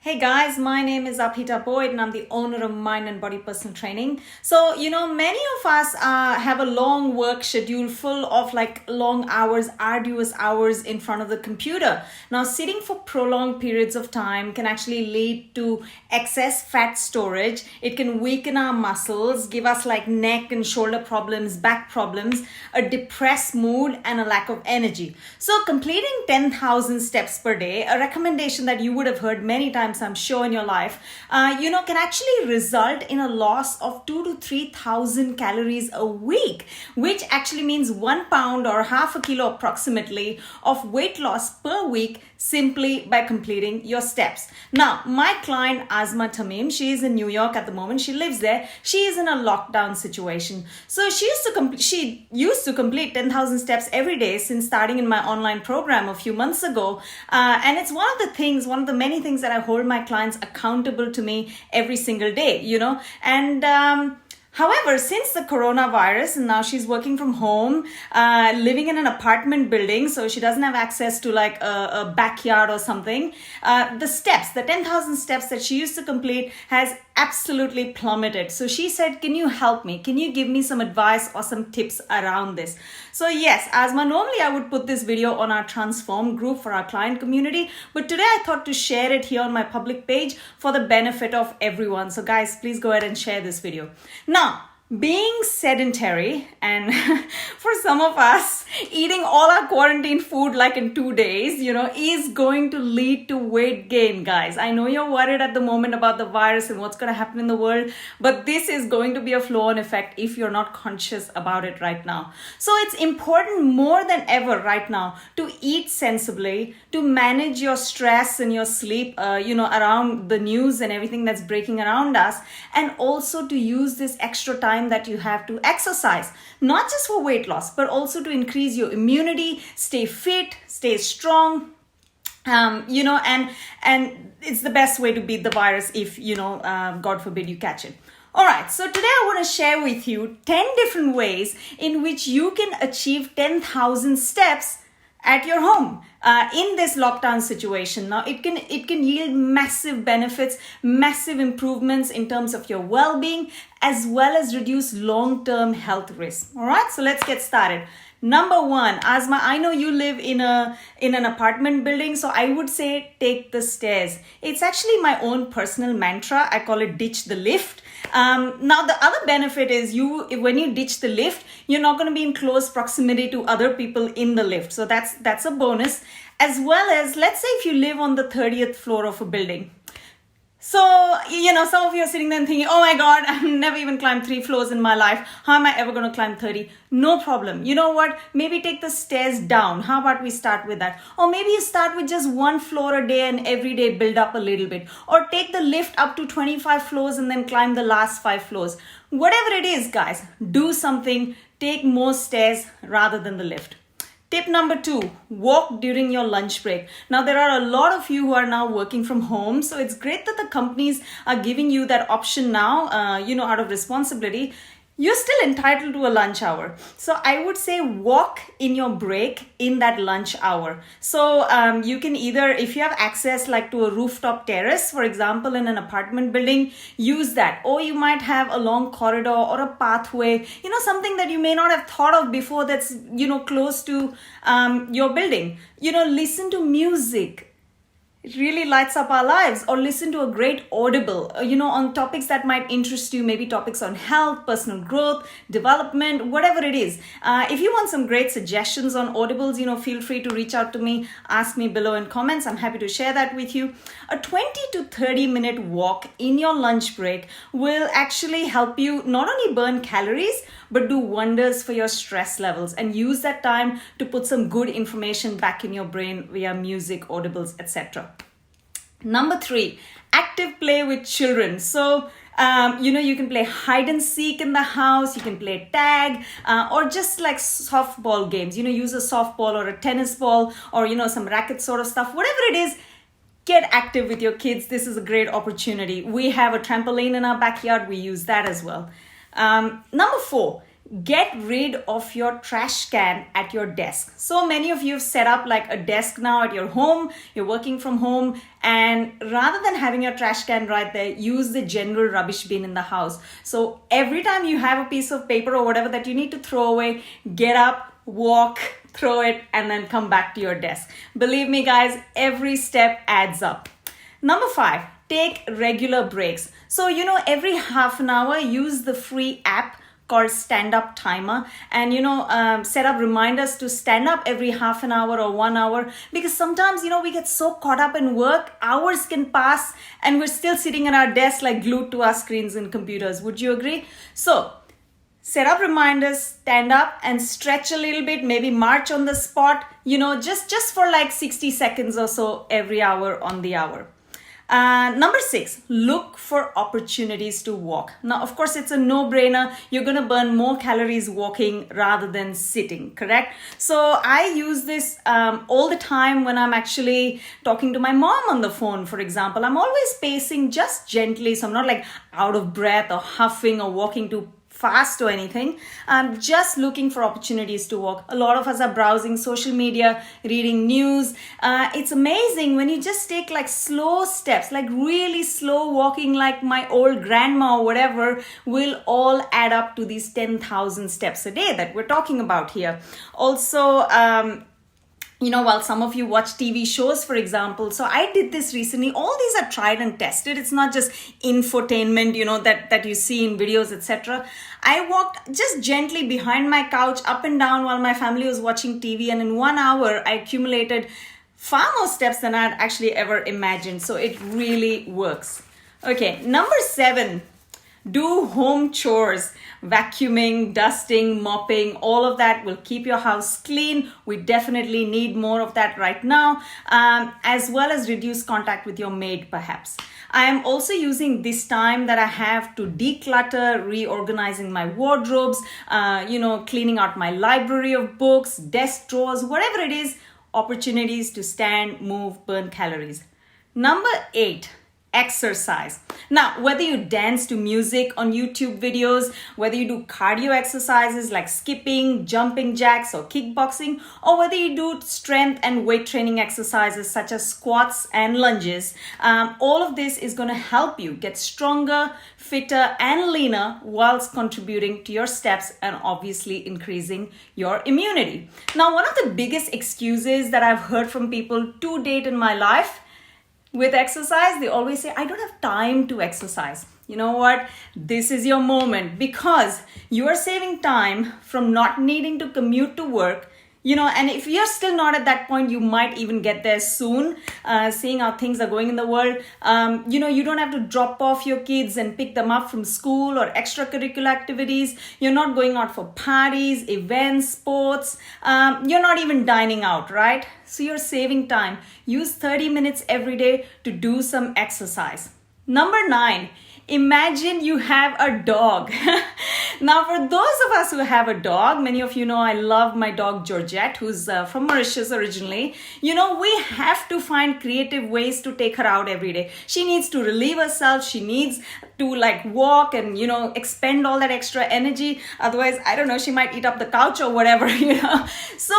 Hey guys, my name is Apita Boyd and I'm the owner of Mind and Body Personal Training. So, many of us have a long work schedule full of long hours, arduous hours in front of the computer. Now, sitting for prolonged periods of time can actually lead to excess fat storage. It can weaken our muscles, give us neck and shoulder problems, back problems, a depressed mood, and a lack of energy. So, completing 10,000 steps per day, a recommendation that you would have heard many times, I'm sure, in your life, can actually result in a loss of 2,000 to 3,000 calories a week, which actually means 1 pound or half a kilo approximately of weight loss per week simply by completing your steps. Now, my client Azma Tamim, she is in New York at the moment. She lives there. She is in a lockdown situation. So she used to complete 10,000 steps every day since starting in my online program a few months ago. And it's one of the many things that I hold my clients accountable to me every single day, However, since the coronavirus, and now she's working from home, living in an apartment building, so she doesn't have access to a backyard or something. The 10,000 steps that she used to complete has absolutely plummeted. So she said, can you help me? Can you give me some advice or some tips around this? So yes, Azma, normally I would put this video on our Transform group for our client community, but today I thought to share it here on my public page for the benefit of everyone. So guys, please go ahead and share this video. Now, being sedentary, and for some of us, eating all our quarantine food in 2 days, is going to lead to weight gain, guys. I know you're worried at the moment about the virus and what's going to happen in the world, but this is going to be a flow-on effect if you're not conscious about it right now. So it's important more than ever right now to eat sensibly, to manage your stress and your sleep, around the news and everything that's breaking around us, and also to use this extra time that you have to exercise, not just for weight loss, but also to increase your immunity, stay fit, stay strong, and it's the best way to beat the virus if, God forbid you catch it. All right, so today I want to share with you 10 different ways in which you can achieve 10,000 steps at your home in this lockdown situation. Now, it can yield massive benefits, massive improvements in terms of your well-being, as well as reduce long-term health risks. All right, so let's get started. Number one, Azma, I know you live in an apartment building, so I would say take the stairs. It's actually my own personal mantra. I call it ditch the lift. Now, the other benefit is when you ditch the lift, you're not going to be in close proximity to other people in the lift. So that's a bonus. As well as, let's say if you live on the 30th floor of a building. So, some of you are sitting there and thinking, oh my God, I've never even climbed 3 floors in my life. How am I ever going to climb 30? No problem. You know what? Maybe take the stairs down. How about we start with that? Or maybe you start with just 1 floor a day and every day build up a little bit. Or take the lift up to 25 floors and then climb the last 5 floors. Whatever it is, guys, do something. Take more stairs rather than the lift. Tip number 2, walk during your lunch break. Now, there are a lot of you who are now working from home. So it's great that the companies are giving you that option now, out of responsibility. You're still entitled to a lunch hour. So I would say walk in your break in that lunch hour. So you can either, if you have access to a rooftop terrace, for example, in an apartment building, use that. Or you might have a long corridor or a pathway, something that you may not have thought of before that's, close to your building. Listen to music. It really lights up our lives. Or listen to a great audible, on topics that might interest you, maybe topics on health, personal growth, development, whatever it is. If you want some great suggestions on audibles, feel free to reach out to me, ask me below in comments. I'm happy to share that with you. A 20 to 30 minute walk in your lunch break will actually help you not only burn calories, but do wonders for your stress levels, and use that time to put some good information back in your brain via music, audibles, etc. Number 3, active play with children. So, you can play hide and seek in the house, you can play tag, or just softball games. Use a softball or a tennis ball or, some racket sort of stuff. Whatever it is, get active with your kids. This is a great opportunity. We have a trampoline in our backyard. We use that as well. Number 4, Get rid of your trash can at your desk. So many of you have set up like a desk now at your home, you're working from home, and rather than having your trash can right there, use the general rubbish bin in the house. So every time you have a piece of paper or whatever that you need to throw away, get up, walk, throw it, and then come back to your desk. Believe me, guys, every step adds up. Number 5, take regular breaks. So, every half an hour, use the free app called Stand Up Timer, and set up reminders to stand up every half an hour or 1 hour, because sometimes we get so caught up in work, hours can pass and we're still sitting at our desk like glued to our screens and computers. Would you agree? So set up reminders, stand up and stretch a little bit, maybe march on the spot, just for like 60 seconds or so every hour on the hour. Number 6, look for opportunities to walk. Now, of course, it's a no-brainer. You're going to burn more calories walking rather than sitting, correct? So I use this all the time when I'm actually talking to my mom on the phone, for example. I'm always pacing just gently, so I'm not like out of breath or huffing or walking too fast or anything. I'm just looking for opportunities to walk. A lot of us are browsing social media, reading news. It's amazing when you just take like slow steps, like really slow walking, like my old grandma or whatever, will all add up to these 10,000 steps a day that we're talking about here. Also, while some of you watch TV shows, for example, so I did this recently. All these are tried and tested. It's not just infotainment, that you see in videos, etc. I walked just gently behind my couch, up and down while my family was watching TV. And in 1 hour, I accumulated far more steps than I'd actually ever imagined. So it really works. Okay, number 7. Do home chores. Vacuuming, dusting, mopping, all of that will keep your house clean. We definitely need more of that right now, as well as reduce contact with your maid, perhaps. I am also using this time that I have to declutter, reorganizing my wardrobes, cleaning out my library of books, desk drawers, whatever it is, opportunities to stand, move, burn calories. Number 8. Exercise. Now, whether you dance to music on YouTube videos, whether you do cardio exercises like skipping, jumping jacks, or kickboxing, or whether you do strength and weight training exercises such as squats and lunges, all of this is going to help you get stronger, fitter, and leaner whilst contributing to your steps and obviously increasing your immunity. Now, one of the biggest excuses that I've heard from people to date in my life with exercise, they always say, I don't have time to exercise. You know what? This is your moment, because you are saving time from not needing to commute to work. And if you're still not at that point, you might even get there soon, seeing how things are going in the world. You don't have to drop off your kids and pick them up from school or extracurricular activities. You're not going out for parties, events, sports. You're not even dining out, right? So you're saving time. Use 30 minutes every day to do some exercise. Number 9. Imagine you have a dog. Now, for those of us who have a dog, many of you know I love my dog Georgette, who's from Mauritius originally. We have to find creative ways to take her out every day. She needs to relieve herself. She needs to walk and, expend all that extra energy. Otherwise, I don't know, she might eat up the couch or whatever, So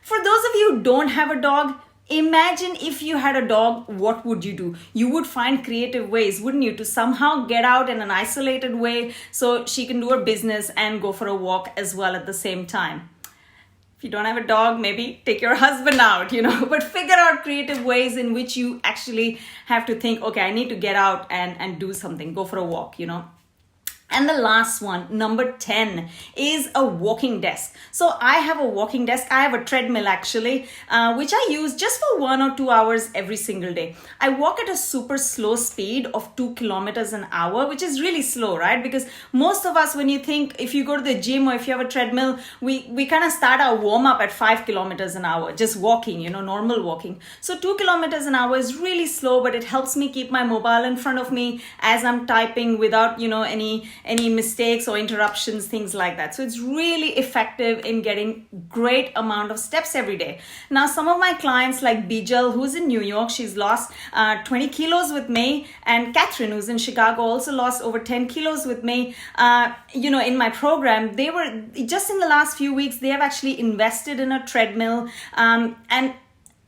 for those of you who don't have a dog, imagine if you had a dog, what would you do? You would find creative ways, wouldn't you, to somehow get out in an isolated way so she can do her business and go for a walk as well at the same time. If you don't have a dog, maybe take your husband out, but figure out creative ways in which you actually have to think, okay, I need to get out and do something, go for a walk, And the last one, number 10, is a walking desk. So I have a walking desk. I have a treadmill actually, which I use just for 1 or 2 hours every single day. I walk at a super slow speed of 2 kilometers an hour, which is really slow, right? Because most of us, when you think, if you go to the gym or if you have a treadmill, we kind of start our warm up at 5 kilometers an hour, just walking, normal walking. So 2 kilometers an hour is really slow, but it helps me keep my mobile in front of me as I'm typing without, any mistakes or interruptions, things like that. So it's really effective in getting great amount of steps every day. Now, some of my clients like Bijal, who's in New York, she's lost 20 kilos with me, and Catherine, who's in Chicago, also lost over 10 kilos with me. In my program, they were just in the last few weeks, they have actually invested in a treadmill, and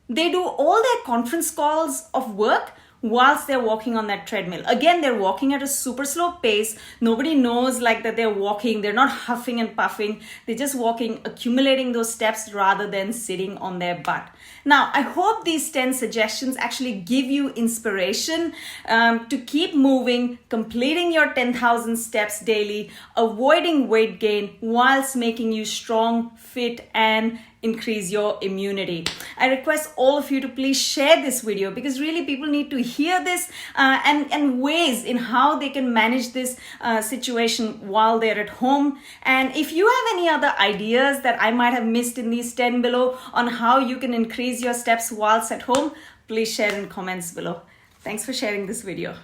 they do all their conference calls of work whilst they're walking on that treadmill. Again, they're walking at a super slow pace. Nobody knows like that they're walking. They're not huffing and puffing. They're just walking, accumulating those steps rather than sitting on their butt. Now, I hope these 10 suggestions actually give you inspiration to keep moving, completing your 10,000 steps daily, avoiding weight gain whilst making you strong, fit, and increase your immunity. I request all of you to please share this video, because really people need to hear this and ways in how they can manage this situation while they're at home. And if you have any other ideas that I might have missed in these 10 below on how you can increase your steps whilst at home, please share in comments below. Thanks for sharing this video.